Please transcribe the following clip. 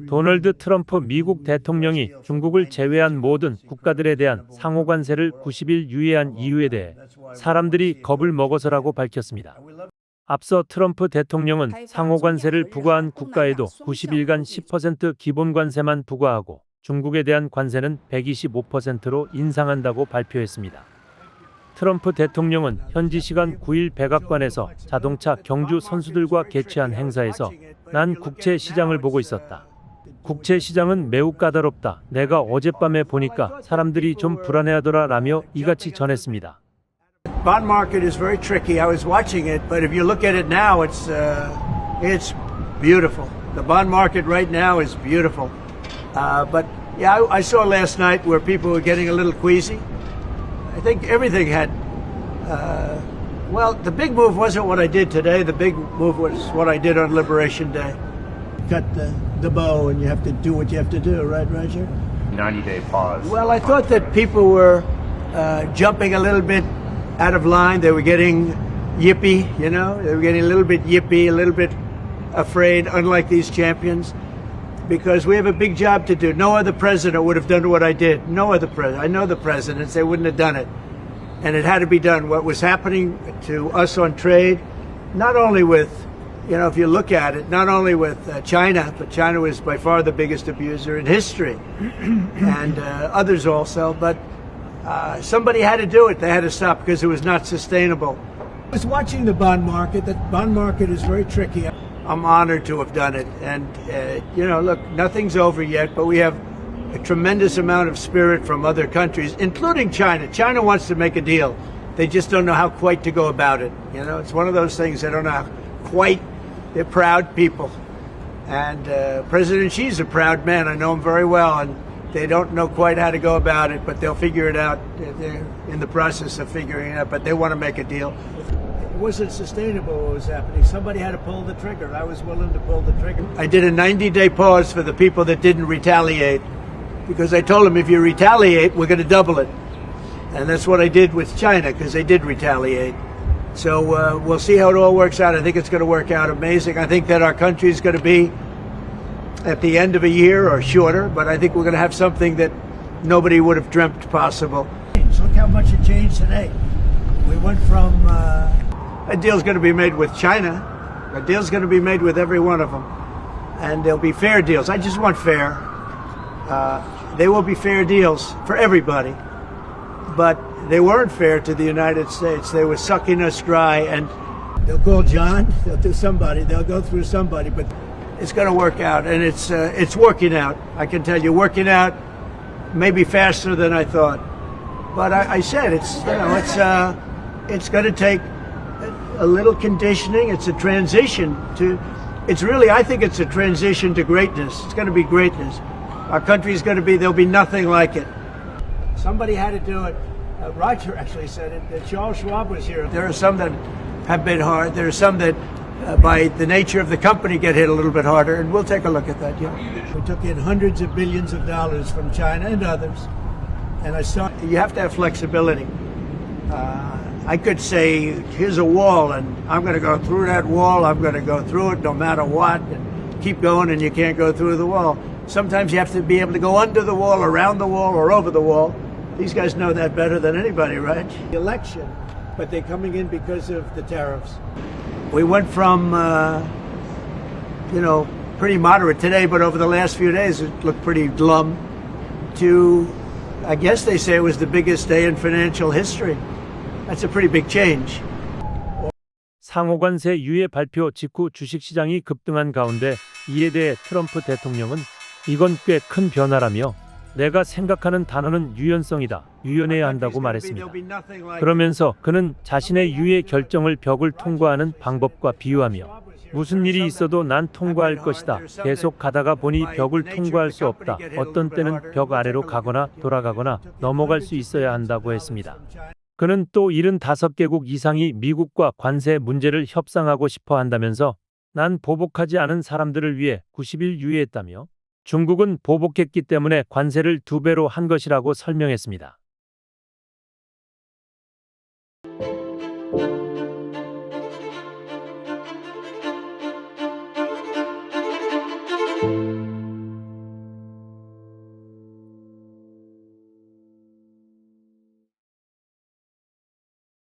도널드 트럼프 미국 대통령이 중국을 제외한 모든 국가들에 대한 상호관세를 90일 유예한 이유에 대해 사람들이 겁을 먹어서라고 밝혔습니다. 앞서 트럼프 대통령은 상호관세를 부과한 국가에도 90일간 10% 기본관세만 부과하고 중국에 대한 관세는 125%로 인상한다고 발표했습니다. 트럼프 대통령은 현지시간 9일 백악관에서 자동차 경주 선수들과 개최한 행사에서 난 국채시장을 보고 있었다. 국채시장은 매우 까다롭다. 내가 어젯밤에 보니까 사람들이 좀 불안해하더라 라며 이같이 전했습니다. Bond market is very tricky. I was watching it, but if you look at it now, it's beautiful. The bond market right now is beautiful. But yeah, I saw last night where people were getting a little queasy. I think everything had. Well, the big move wasn't what I did today. The big move was what I did on Liberation Day. Cut the bow, and you have to do what you have to do, right, Roger? 90-day pause. Well, I thought that people were jumping a little bit out of line. They were getting yippy, you know. They were getting a little bit yippy, a little bit afraid, unlike these champions, because we have a big job to do. No other president would have done what I did. No other president. I know the presidents, they wouldn't have done it. And it had to be done. What was happening to us on trade, not only with, you know, if you look at it, not only with China, but China was by far the biggest abuser in history, and others also, but somebody had to do it. They had to stop because it was not sustainable. I was watching the bond market. The bond market is very tricky. I'm honored to have done it. And, you know, look, nothing's over yet, but we have a tremendous amount of spirit from other countries, including China. China wants to make a deal. They just don't know how quite to go about it. You know, it's one of those things they don't know how quite. They're proud people. And President Xi's a proud man. I know him very well. And they don't know quite how to go about it, but they'll figure it out. They're in the process of figuring it out, but they want to make a deal. It wasn't sustainable what was happening. Somebody had to pull the trigger. I was willing to pull the trigger. I did a 90-day pause for the people that didn't retaliate, because I told them if you retaliate, we're going to double it. And that's what I did with China, because they did retaliate. So we'll see how it all works out. I think it's going to work out amazing. I think that our country is going to be at the end of a year or shorter, but I think we're going to have something that nobody would have dreamt possible. Look how much it changed today. We went from a deal's going to be made with China. A deal's going to be made with every one of them, and there'll be fair deals. I just want fair. There will be fair deals for everybody, but they weren't fair to the United States. They were sucking us dry, and they'll call John. They'll do somebody. They'll go through somebody, but it's going to work out, and it's working out. I can tell you, working out maybe faster than I thought. But I said it's going to take a little conditioning. It's a transition to. It's really, I think, it's a transition to greatness. It's going to be greatness. Our country is going to be. There'll be nothing like it. Somebody had to do it. Roger actually said it. Charles Schwab was here. There are some that have been hard. There are some that, by the nature of the company, get hit a little bit harder, and we'll take a look at that. Yeah, we took in hundreds of billions of dollars from China and others, and I saw you have to have flexibility. I could say, here's a wall, and I'm going to go through that wall. I'm going to go through it no matter what, and keep going, and you can't go through the wall. Sometimes you have to be able to go under the wall, around the wall, or over the wall. These guys know that better than anybody, right? The election, but they're coming in because of the tariffs. We went from, you know, pretty moderate today, but over the last few days it looked pretty glum, to, I guess they say it was the biggest day in financial history. That's a pretty big change. 상호관세 유예 발표 직후 주식시장이 급등한 가운데 이에 대해 트럼프 대통령은 이건 꽤 큰 변화라며 내가 생각하는 단어는 유연성이다. 유연해야 한다고 말했습니다. 그러면서 그는 자신의 유예 결정을 벽을 통과하는 방법과 비유하며 무슨 일이 있어도 난 통과할 것이다. 계속 가다가 보니 벽을 통과할 수 없다. 어떤 때는 벽 아래로 가거나 돌아가거나 넘어갈 수 있어야 한다고 했습니다. 그는 또 75개국 이상이 미국과 관세 문제를 협상하고 싶어 한다면서 난 보복하지 않은 사람들을 위해 90일 유예했다며 중국은 보복했기 때문에 관세를 2배로 한 것이라고 설명했습니다.